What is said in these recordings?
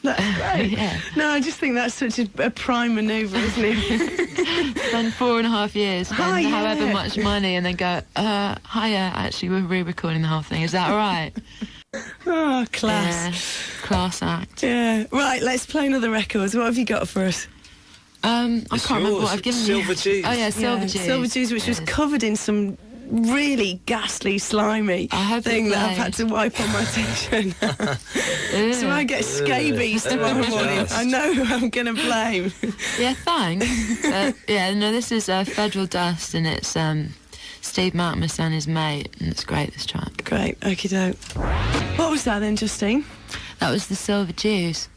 That's great. Yeah. No, I just think that's such a prime manoeuvre, isn't it? Spend 4.5 years, spend however much money, and then go, hiya, actually, we're re-recording the whole thing. Is that all right? Oh, class. Yeah, class act. Yeah. Right, let's play another record. What have you got for us? I can't remember what I've given you. Silver Jews. Oh, yeah, Silver Jews. Silver Jews, which was covered in some really ghastly, slimy thing that I've had to wipe on my t-shirt. So I get scabies tomorrow morning. I know who I'm going to blame. Yeah, thanks. This is Federal Dust, and it's Steve Malkmus and his mate, and it's great, this track. Great, okie doke. What was that then, Justine? That was the Silver Jews.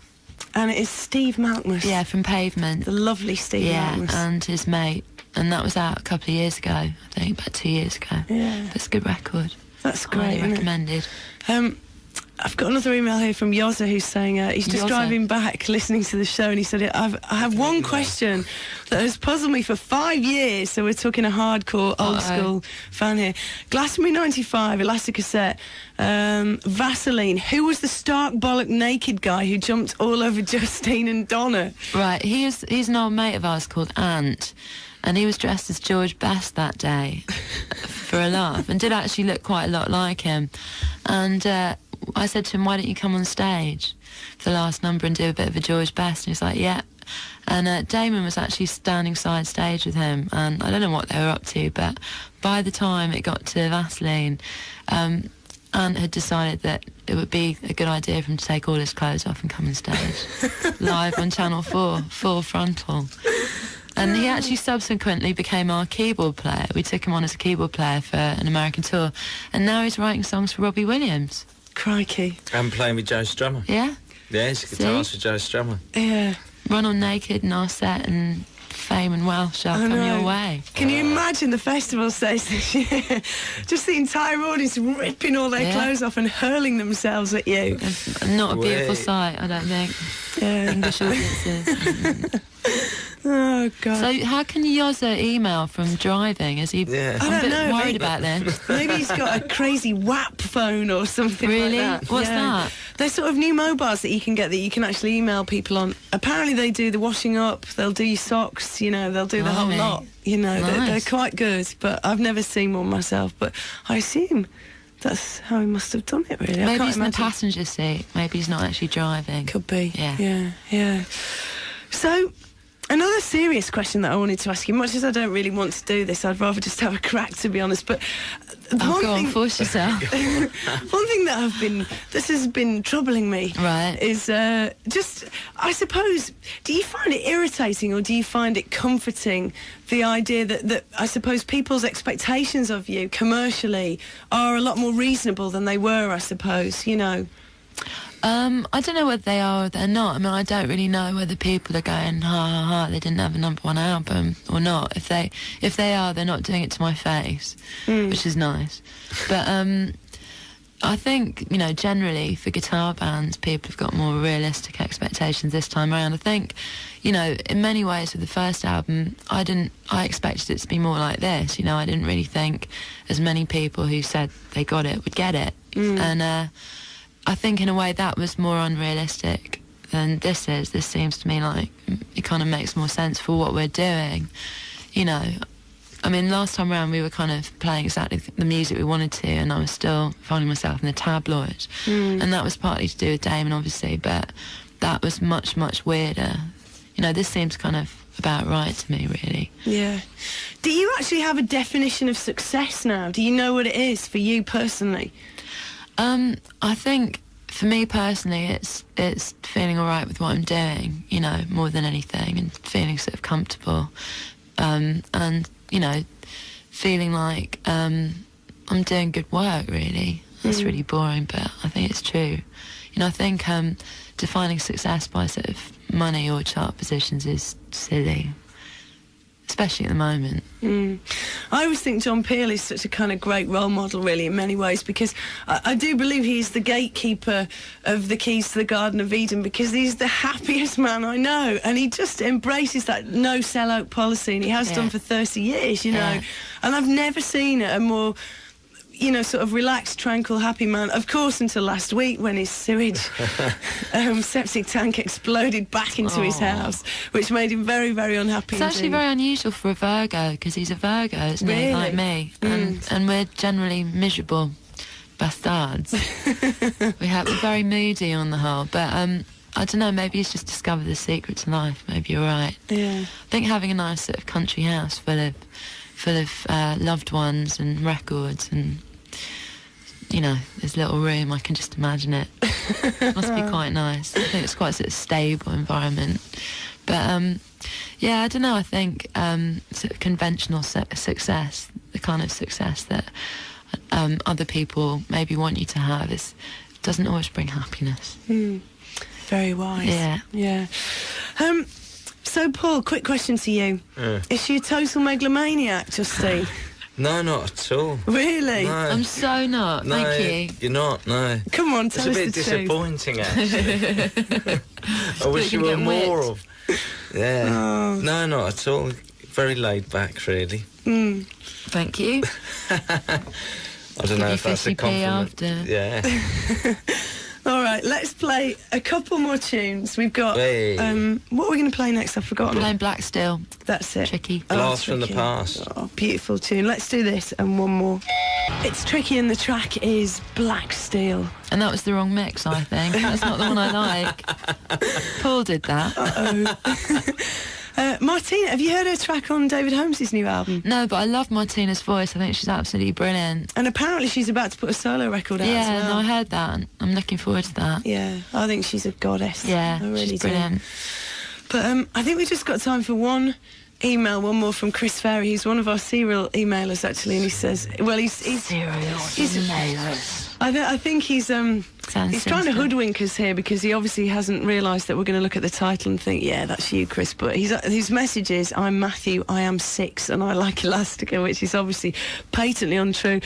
And it is Steve Malkmus. Yeah, from Pavement. The lovely Steve Malkmus. Yeah, and his mate. And that was out a couple of years ago, I think, about 2 years ago. Yeah. It's a good record. That's great, Highly recommended. I've got another email here from Yozza who's saying he's just driving back listening to the show, and he said, I have one question that has puzzled me for 5 years. So we're talking a hardcore, old school fan here. Glastonbury 95, Elastica set, Vaseline. Who was the stark bollock naked guy who jumped all over Justine and Donna? Right, he's an old mate of ours called Ant, and he was dressed as George Best that day for a laugh, and did actually look quite a lot like him. And I said to him, why don't you come on stage for the last number and do a bit of a George Best? And he's like, yeah. And Damon was actually standing side stage with him, and I don't know what they were up to, but by the time it got to Vaseline, Ant had decided that it would be a good idea for him to take all his clothes off and come on stage live on Channel 4, full frontal. And he actually subsequently became our keyboard player. We took him on as a keyboard player for an American tour, and now he's writing songs for Robbie Williams. Crikey. And playing with Joe Strummer. Yeah? Yeah, he's a guitarist for Joe Strummer. Yeah. Run on Naked in our set, and fame and wealth shall come your way. Can you imagine the festival stage this year? Just the entire audience ripping all their clothes off and hurling themselves at you. It's not a beautiful sight, I don't think. Yeah. English audiences. Oh, God. So how can Yozza email from driving? Is he? Yeah. I'm I a don't bit know. worried about this. Maybe he's got a crazy WAP phone or something Really? like that. What's that? They're sort of new mobiles that you can get that you can actually email people on. Apparently they do the washing up, they'll do your socks, you know, they'll do the whole Blimey. lot. You know, they're Nice. quite good, but I've never seen one myself. But I assume that's how he must have done it, really. I Maybe can't he's in the imagine. passenger seat. Maybe he's not actually driving. Could be. Yeah. Yeah. So, another serious question that I wanted to ask you, much as I don't really want to do this, I'd rather just have a crack, to be honest, but Go on, force yourself. one thing that has been troubling me is just, I suppose, do you find it irritating or do you find it comforting, the idea that I suppose people's expectations of you commercially are a lot more reasonable than they were, I suppose, you know? I don't know whether they are or they're not. I mean, I don't really know whether people are going, ha ha ha, they didn't have a #1 album or not. If they are, they're not doing it to my face, which is nice. But I think, you know, generally for guitar bands, people have got more realistic expectations this time around. I think, you know, in many ways with the first album, I expected it to be more like this. You know, I didn't really think as many people who said they got it would get it. And I think in a way that was more unrealistic than this is. This seems to me like it kind of makes more sense for what we're doing. You know, I mean, last time around we were kind of playing exactly the music we wanted to, and I was still finding myself in the tabloid. And that was partly to do with Damon, obviously, but that was much, much weirder. You know, this seems kind of about right to me, really. Yeah. Do you actually have a definition of success now? Do you know what it is for you personally? I think for me personally, it's feeling all right with what I'm doing, you know, more than anything, and feeling sort of comfortable, and you know, feeling like I'm doing good work. Really, that's really boring, but I think it's true. You know, I think defining success by sort of money or chart positions is silly, especially at the moment. I always think John Peel is such a kind of great role model, really, in many ways, because I do believe he's the gatekeeper of the keys to the Garden of Eden, because he's the happiest man I know, and he just embraces that no sellout policy, and he has done for 30 years, you know. And I've never seen a more, sort of relaxed, tranquil, happy man. Of course, until last week when his sewage septic tank exploded back into his house, which made him very, very unhappy. It's actually very unusual for a Virgo, because he's a Virgo, isn't he? Like me. And we're generally miserable bastards. We're very moody on the whole, but I don't know, maybe he's just discovered the secret to life. Maybe you're right. Yeah. I think having a nice sort of country house full of loved ones and records and, this little room, I can just imagine it. Must be quite nice. I think it's quite a sort of stable environment. But, I don't know, I think sort of conventional success, the kind of success that other people maybe want you to have, doesn't always bring happiness. Very wise. Yeah. So, Paul, quick question to you. Is she a total megalomaniac, Justine? No, not at all. Really? No. I'm so not, No, thank you. You're not, no. Come on, tell us the It's a truth. bit disappointing, actually. I wish you were more of... Yeah. Oh. No, not at all. Very laid back, really. Thank you. I don't know if that's a compliment. After. Yeah. All right, let's play a couple more tunes. We've got... Hey. what are we going to play next? I've forgotten. Playing Black Steel. That's it. Tricky. Blast from the Tricky. past. Oh, beautiful tune. Let's do this and one more. It's Tricky and the track is Black Steel. And that was the wrong mix, I think. That's not the one I like. Paul did that. Martina, have you heard her track on David Holmes' new album? No, but I love Martina's voice. I think she's absolutely brilliant. And apparently she's about to put a solo record out as Yeah, well. no, I heard that. I'm looking forward to that. Yeah, I think she's a goddess. Yeah, I really she's do. brilliant. But I think we just got time for one more from Chris Ferry. He's one of our serial emailers, actually, and he says, well, he's Serial emailers. I think he's trying to hoodwink us here, because he obviously hasn't realised that we're going to look at the title and think, yeah, that's you, Chris. But his message is, I'm Matthew, I am 6, and I like Elastica, which is obviously patently untrue.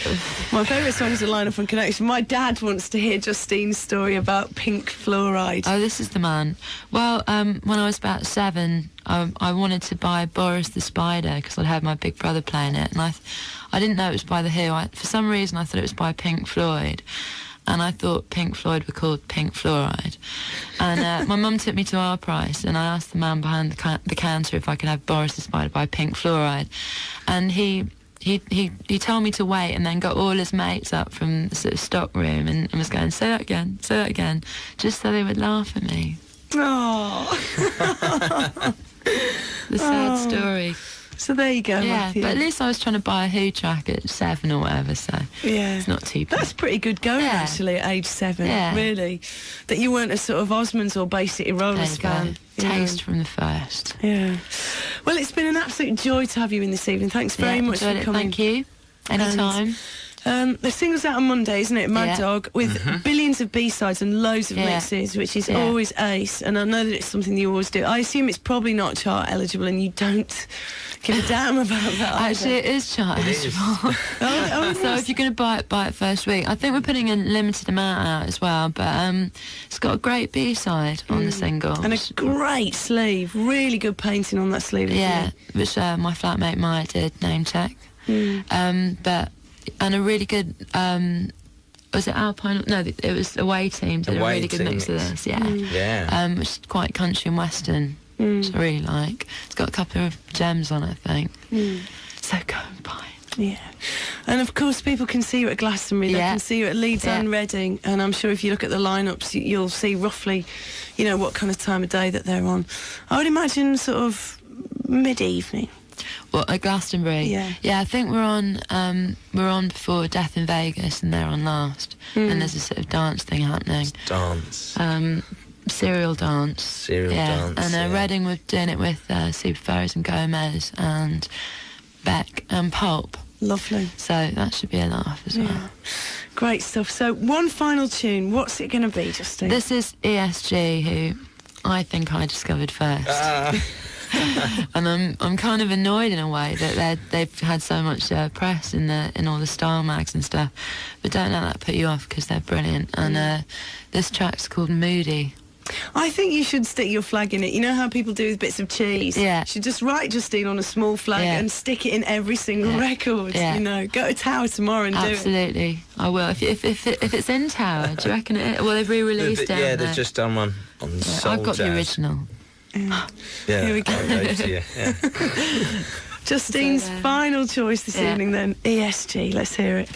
My favourite song is A Line Up on Connection. My dad wants to hear Justine's story about pink fluoride. Oh, this is the man. Well, when I was about 7, I wanted to buy Boris the Spider, because I'd heard my big brother playing it, and I didn't know it was by The Who. For some reason, I thought it was by Pink Floyd. And I thought Pink Floyd were called Pink Fluoride. And my mum took me to our price, and I asked the man behind the counter if I could have Boris the Spider by Pink Fluoride. And he told me to wait, and then got all his mates up from the sort of stock room and was going, say that again, just so they would laugh at me. Oh. The sad story. So there you go, Yeah, Matthew. but at least I was trying to buy a Who track at 7 or whatever, so yeah, it's not too bad. That's pretty good going, Yeah. actually, at age 7, Yeah. really. That you weren't a sort of Osmonds or Bay City Rollers fan. you know. Taste from the first. Yeah. Well, it's been an absolute joy to have you in this evening. Thanks very much for enjoyed it. coming. Thank you. Anytime. The single's out on Monday, isn't it? Mad Yeah. Dog, with billions of B-sides and loads of Yeah. mixes, which is Yeah. always ace. And I know that it's something you always do. I assume it's probably not chart eligible, and you don't give a damn about that. Actually, it is chart eligible. So if you're going to buy it first week. I think we're putting a limited amount out as well, but it's got a great B-side on the single. And a great sleeve, really good painting on that sleeve. Yeah, which my flatmate Maya did, name check. And a really good, was it Alpine? No, it was Away Team. Did a Away really good Team mix of this, yeah. Yeah. Which is quite country and western, which I really like. It's got a couple of gems on it, I think. So go and buy it. Yeah. And of course, people can see you at Glastonbury, they Yeah. can see you at Leeds Yeah. and Reading, and I'm sure if you look at the lineups, you'll see roughly, what kind of time of day that they're on. I would imagine sort of mid-evening. Well, at Glastonbury? Yeah. Yeah, I think we're on before Death in Vegas, and they're on last. And there's a sort of dance thing happening. Dance. Serial dance. Serial yeah. dance, And yeah. Reading were doing it with Super Ferries and Gomez and Beck and Pulp. Lovely. So that should be a laugh as well. Yeah. Great stuff. So one final tune. What's it going to be, Justine? This is ESG, who I think I discovered first. And I'm kind of annoyed in a way that they've had so much press in all the style mags and stuff, but don't let that put you off, because they're brilliant. And this track's called Moody. I think you should stick your flag in it. You know how people do with bits of cheese? Yeah. You should just write Justine on a small flag and stick it in every single record. You know, go to Tower tomorrow and do it. Absolutely, I will. If it's in Tower, do you reckon it? Well, they've re-released it. Yeah, they've just done one on Soul I've got Jazz. the original. Yeah, Here we go. Justine's final choice this evening then, ESG. Let's hear it.